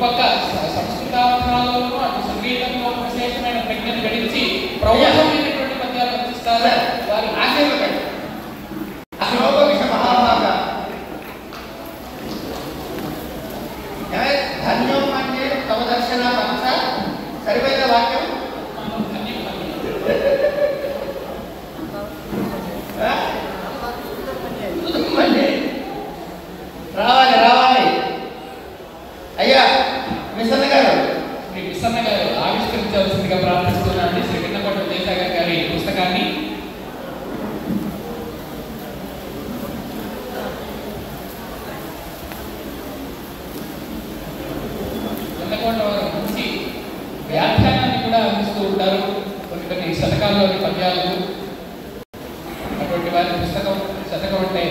పక్క సంస్కృతార్థాలలో అటు సంగీతంలో విశేషమైన ప్రజ్ఞను గడించి ప్రౌఢమైనటువంటి పద్యాలు రచిస్తారు. వారి ఆశీర్వదండి. ధన్యం అంటే తమ దర్శన మనస సరిపోయిన వాక్యం. రావాలి రావాలి. అయ్యా మిసన్న గారు, శ్రీ మిసన్న గారు ఆవిష్కరించవలసిందిగా ప్రార్థిస్తున్నాను శ్రీ విన్నకోట విజయసాగర్ గారి పుస్తకాన్ని. విన్నకోట వారు మంచి వ్యాఖ్యానాన్ని కూడా అందిస్తూ ఉంటారు. కొన్ని శతకాల్లోని పద్యాలకు అటువంటి వారి పుస్తకం శతకం అంటే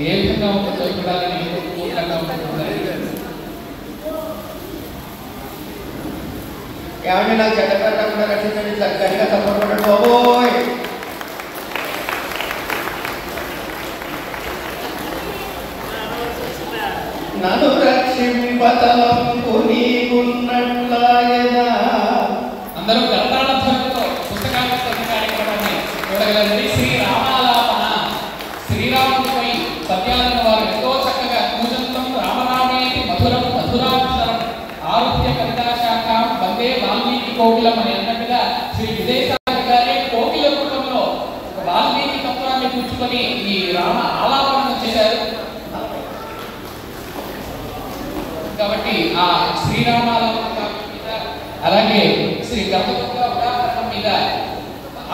ఏ విధంగా ఉంటుందో చూడాలని పూర్ణంగా ఉంటుంది. ఏమంటే నాకు చెడ్డ కూడా రక్షించండి, గట్టిగా తప్పకుండా బాబోయ్. నన్ను రక్షింపతలంపు నీకున్నట్లాయనా. అందరూ కరతాళ ధ్వనితో పుస్తకావిష్కరణ కార్యక్రమాన్ని చూడగలండి. శ్రీరామాలాపన, శ్రీరాముడిపై పద్యాలను వారు ఎంతో చక్కగా పూజంతం రామరామేతి మధురం మధురాక్షరం ఆరుహ్య కవితాశాఖ వందే వాల్మీకి కోకిలం అని అన్నట్టుగా శ్రీ విజయసాగర్ గారి కోకిల రూపంలో వాల్మీకి తత్వాన్ని కూర్చుకొని ఈ రామ ఆలాపనను చేశారు. కాబట్టి ఆ శ్రీరామాలాపన మీద అలాగే శ్రీ గర్భదుర్గ ఉదాహరణ మీద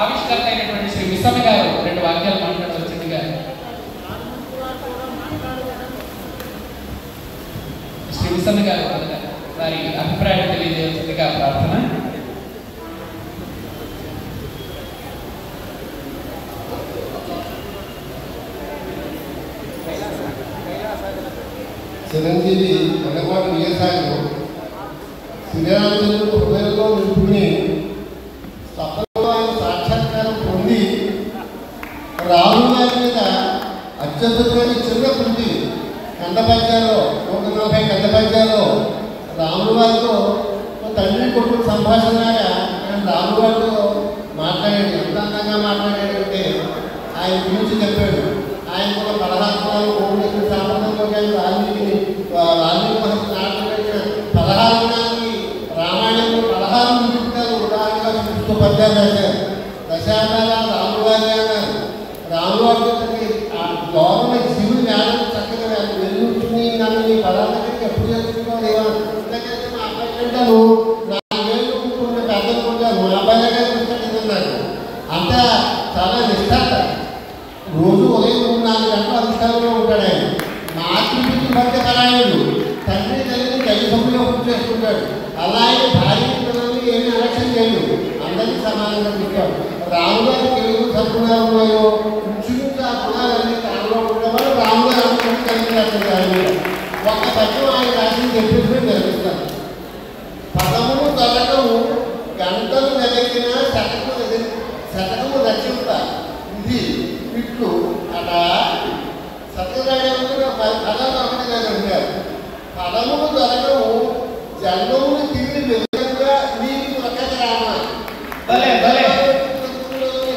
ఆవిష్కరణ అయినటువంటి శ్రీ మిసన్న గారు రెండు వాక్యాలు మాట్లాడవలసిందిగా శ్రీ మిసన్న గారు వారి అభిప్రాయం తెలియజేయవలసిందిగా ప్రార్థన. చిరంజీవి వెన్నకోట విజయసాగర్ శ్రీరామచంద్రుడు హృదయంలో నిలుపుకుని స్వప్నంలో ఆయన సాక్షాత్కారం పొంది రాముల వారి మీద అత్యద్భుతమైన చిన్న కృతి కందపద్యాల్లో 140 కందపద్యాల్లో రాముల వారితో తండ్రి కొడుకు సంభాషణగా ఆయన రాముల వారితో మాట్లాడాడు. ఎంత అందంగా మాట్లాడాడంటే ఆయన గురించి చెప్పాడు. ఆయన కూడా 16 కోవిడ్ సాంప్రదాయంలో వాల్మీకి మహర్షి నాటకమైన 16 రామాయణంలో 16 నిమిషాలు ఉదాహరణగా చూస్తూ పద్యాలు రాశారు. దశావతార రాముల వారి అన్నారు. రాముల వారి ఆ లోపల శివుని జ్ఞానం చక్కగా వెలుగుతుంది. నన్ను నీ పదాల దగ్గరికి ఎప్పుడు చేసుకుంటావు? మా అబ్బాయి అంటాను 4 ఏళ్ళు కూర్చుంటే పెద్దలు కొంటాను. మా అబ్బాయి దగ్గర కూర్చొని అంతా చాలా నిష్ఠాత. రోజు ఉదయం 3-4 గంటల అధికారంలో ఉంటాడు ఆయన. మాతృపితృ మధ్య పరాయణుడు. తండ్రి తల్లిని తల్లి సభ్యులో పూర్తి చేసుకుంటాడు. అలాగే భార్య పిల్లల్ని ఏమి అలక్ష్యం చేయడు. అందరికీ సమానంగా చూస్తాడు. రాముగారి తెలుగు సద్గుణాలు ఉన్నాయో ఇంచుమించు ఆ గుణాలన్నీ తనలో ఉండేవాడు. రాముగారు అనుకుని కలిగి రాస్తారు. ఒక పద్యం ఆయన రాసి చెప్పేసి జరిగిస్తారు. పదములు తొలగము గంటలు వెలగిన శతకము రచింప ఇది ఇట్లు అలా సత్యనారాయణ పదాలు ఒకటి గారు పదములు దొరకము జన్మమును తిరిగి వెలుగుగా నీకు ఒక్కటి రామ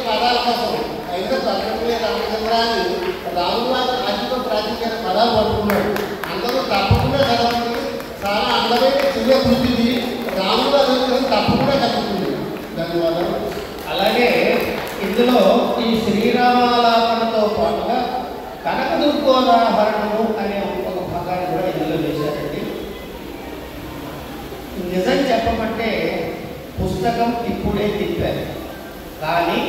పదాల కోసం అయితే తగ్గలే రామచంద్రాన్ని రాముల ఆర్థిక ప్రాచీన పదాలు పట్టుకున్నాడు. అందరూ తప్పకుండా చదవండి. చాలా అందమైన చిన్న కృతిది. రాముల తప్పకుండా కలుగుతుంది. ధన్యవాదాలు. అలాగే ఇందులో ఈ శ్రీరామాలాపనతో పాటుగా కనకదుర్గోదాహరణము అనే ఒక భాగాన్ని కూడా ఇందులో వేశారండి. నిజం చెప్పమంటే పుస్తకం ఇప్పుడే తిప్పారు, కానీ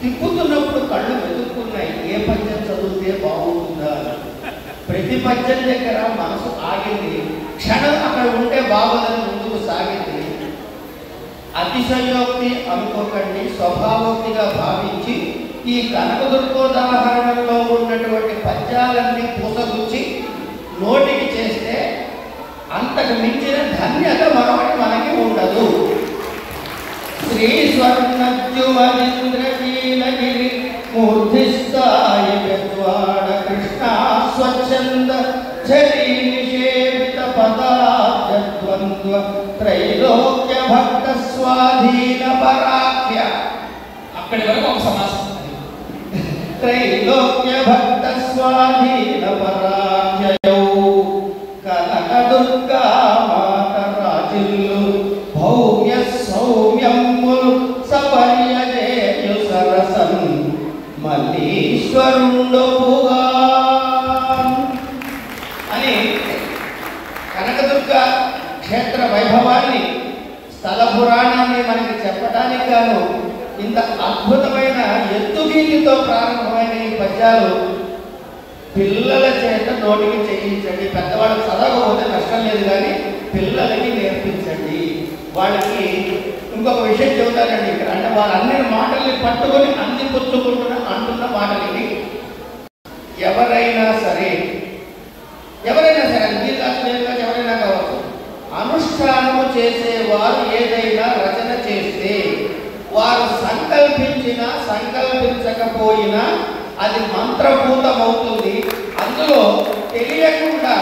తిప్పుతున్నప్పుడు కళ్ళు వెతుక్కున్నాయి ఏ పద్యం చదివితే బాగుంటుందా అని. ప్రతి పద్యం దగ్గర మనసు ఆగింది. క్షణం అక్కడ ఉంటే బాగుందని ముందుకు సాగింది. అతిశయోక్తి అనుకోకండి, స్వభావోక్తిగా భావించి ఈ కనకదుర్గోదాహరణలో ఉన్నటువంటి పద్యాలన్నీ పూసగుచ్చి నోటికి చేస్తే అంతకు మించిన ధన్యత మరొకటి మనకి ఉండదు. శ్రీ స్వర్ణద్యుమీంద్రకీలగిరి మూర్ధిస్థాయి గద్వాడ కృష్ణ స్వచ్ఛంద ఝరీ నిషేవిత పదాబ్జద్వందు త్రైలోక్య భక్త స్వాధీన పరాఖ్య. అక్కడి వరకు ఒక సమాసం. త్రైలోక్య భక్త స్వాధీన పరాఖ్యయౌ కనక దుర్గా మాత రాజిల్లు భౌమ్య సౌమ్యములు సపర్యజేయు సరసం మల్లీశ్వరుండుగా అని కనకదుర్గ క్షేత్ర వైభవాన్ని స్థల పురాణాన్ని మనకి చెప్పడానికి గాను ఇంత అద్భుతమైన ఎత్తుగీతితో ప్రారంభమైన ఈ పద్యాలు పిల్లల చేత నోటికి చేయించండి. పెద్దవాళ్ళు చదవకపోతే నష్టం లేదు, కానీ పిల్లలకి నేర్పించండి. వాళ్ళకి ఇంకొక విషయం చెబుతానండి ఇక్కడ, అంటే వాళ్ళన్ని మాటల్ని పట్టుకొని అందిపుచ్చుకుంటున్న అంటున్న మాటలకి ఎవరైనా సరే అది మీరు కాదు నేను కాదు ఎవరైనా కావచ్చు, అనుష్ఠానము చేసేవారు ఏదైనా రచన చేస్తే వారు సంకల్పించినా సంకల్పించకపోయినా అది మంత్రభూతమవుతుంది. అందులో తెలియకుండా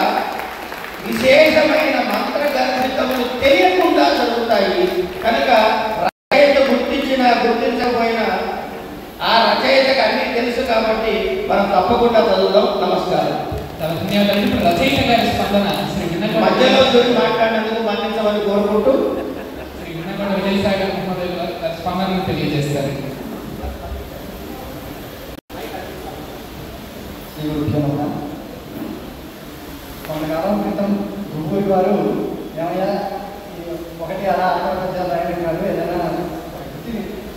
విశేషమైన మంత్రగర్భితములు తెలియకుండా జరుగుతాయి. కనుక రచయిత గుర్తించినా గుర్తించకపోయినా ఆ రచయితకు అన్నీ తెలుసు కాబట్టి మనం తప్పకుండా చదువుదాం. నమస్కారం. ధన్యవాదాలు. ఇప్పుడు రచయిత గారి స్పందన శ్రీ విన్నకొండ మధ్యలో దూరి మాట్లాడినందుకు మన్నించమని కోరుకుంటూ శ్రీ విన్నకొండ విజయసాగర్ మహోదయ గారి స్పందనను తెలియజేస్తారు. కొంతకాలం క్రితం గురువురి వారు ఏమయ్యా ఒకటి అలా ఆత్మహత్యాలు రాయడం కాదు, ఏదైనా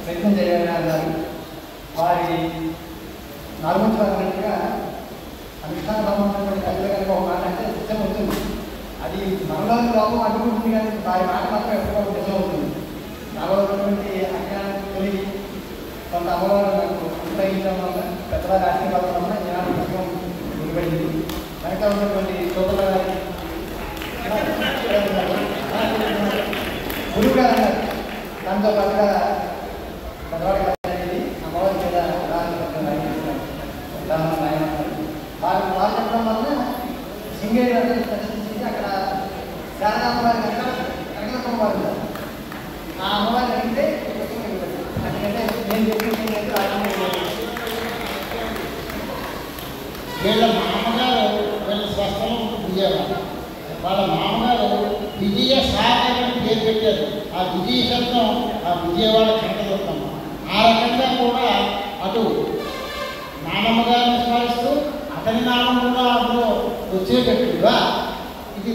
ప్రయత్నం చేయాలి అన్నారు. వారి నాలుగున్నట్టుగా అనుష్ఠాన సంబంధమైనటువంటి కథలు కనుక ఒక మాట అంటే నిజం అవుతుంది. అది మనలోని లోపం అడ్డుకుంటుంది, కానీ వారి మాట మాత్రం ఎప్పుడో నిజం అవుతుంది. నాలో ఉన్నటువంటి అజ్ఞానం తొలగి కొంత అమ్మవారు నాకు అనుగ్రహించడం వల్ల పెద్దవారి ఆశీర్వాదం వల్ల జ్ఞాన పుస్తకం నిలబడింది. వెనక ఉన్నటువంటి చోదల గారి గురువు గారు అన్నారు. దాంతో పాటుగా పెద్దవాడి అనేది అమ్మవారి మీద వారు చెప్పడం వల్ల సింగేరి గారిని దర్శించి అక్కడ శారదామ్మవారి కనకలమ్మ వారు ఉన్నారు. ఆ అమ్మవారిని అడిగితే అందుకంటే నేను చెప్పింది వీళ్ళ మామగారు వీళ్ళ స్వస్థలం విజయవాడ. వాళ్ళ మామగారు విజయ సాగర్ అని పేరు పెట్టారు. ఆ విజయ శబ్దం ఆ విజయవాడ కనకదుర్గమ్మ. ఆ రకంగా కూడా అటు నానమ్మ గారిని స్మరిస్తూ అతని నామం కూడా అందులో వచ్చేటట్టుగా ఇది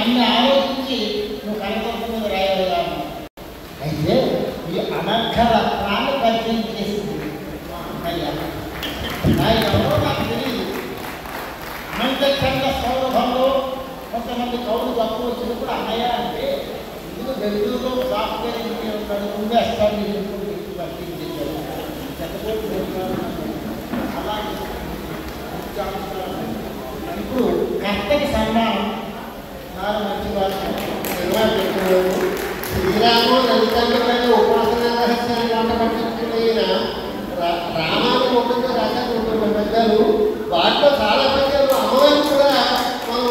అన్ని ఆలోచించి నువ్వు కనకదుర్గం మీద రాయగలిగా. అయితే ఈ అనర్ఘరత్నాన్ని పరిచయం చేసింది మా అన్నయ్య. ఎవరో నాకు తెలియదు. అనంతఖండ సౌరభంలో కొంతమంది కవులు తక్కువ వచ్చినప్పుడు అన్నయ్య అంటే ఇందులో బెంగళూరులో సాఫ్ట్వేర్ ఇంజనీర్ ఉంటాడు, ముందే అస్టాబ్లిష్ చేశారు. చెత్తపోటు అలాగే ఇప్పుడు కర్తకి సన్మానం నాలుగు మంచి వాళ్ళు నిర్వహించుకోవడం. శ్రీరాము లలితంగా ఉపాసన రహస్యాన్ని వంట పట్టించుకున్న రామాను ఒకటిగా రాశారు పెద్దలు. వాటిలో చాలా పద్యాలు అమ్మవారిని కూడా మనం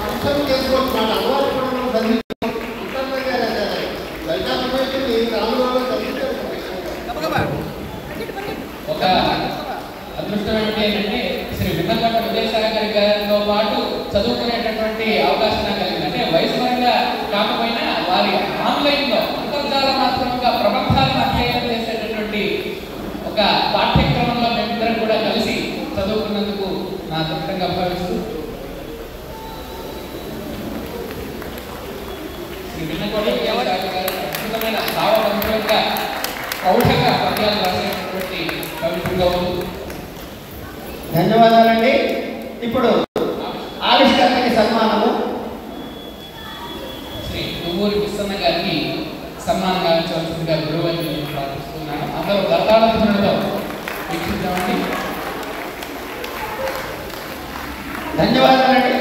అంశం చేసుకోవచ్చు. మాట అమ్మవారిని కూడా మనం బంధించాం. అంతర్గతంగా రాశారు లలితాపేటని రాముల ఒక అదృష్టం ఏంటంటే శ్రీ విన్నకొండ విజయసాగర్ గారితో పాటు చదువుకునేటటువంటి అవకాశం నాకు కలిగింది. అంటే వయసు పరంగా కాకపోయినా వారి ఆన్లైన్లో అంతర్జాల మాత్రముగా ప్రబంధాలను అధ్యయనం చేసేటటువంటి ఒక పాఠ్యక్రమంలో మేమిద్దరం కూడా కలిసి చదువుకున్నందుకు నా అదృష్టంగా భావిస్తూ శ్రీ విన్నకొండ విజయసాగర్ గారు అద్భుతమైన భావబంధంగా ప్రౌఢంగా పద్యాలు రాసేటటువంటి కవిత్వంగా ఉంది. ధన్యవాదాలండి. ఇప్పుడు ఆవిష్కరణకి సన్మానము శ్రీ దువ్వూరి విశ్వన్న గారికి సన్మానం గావించవలసిందిగా గురువు అని నేను ప్రార్థిస్తున్నాను. అందరూ దత్తాళధ్వనులతో వీక్షిద్దామండి. ధన్యవాదాలండి.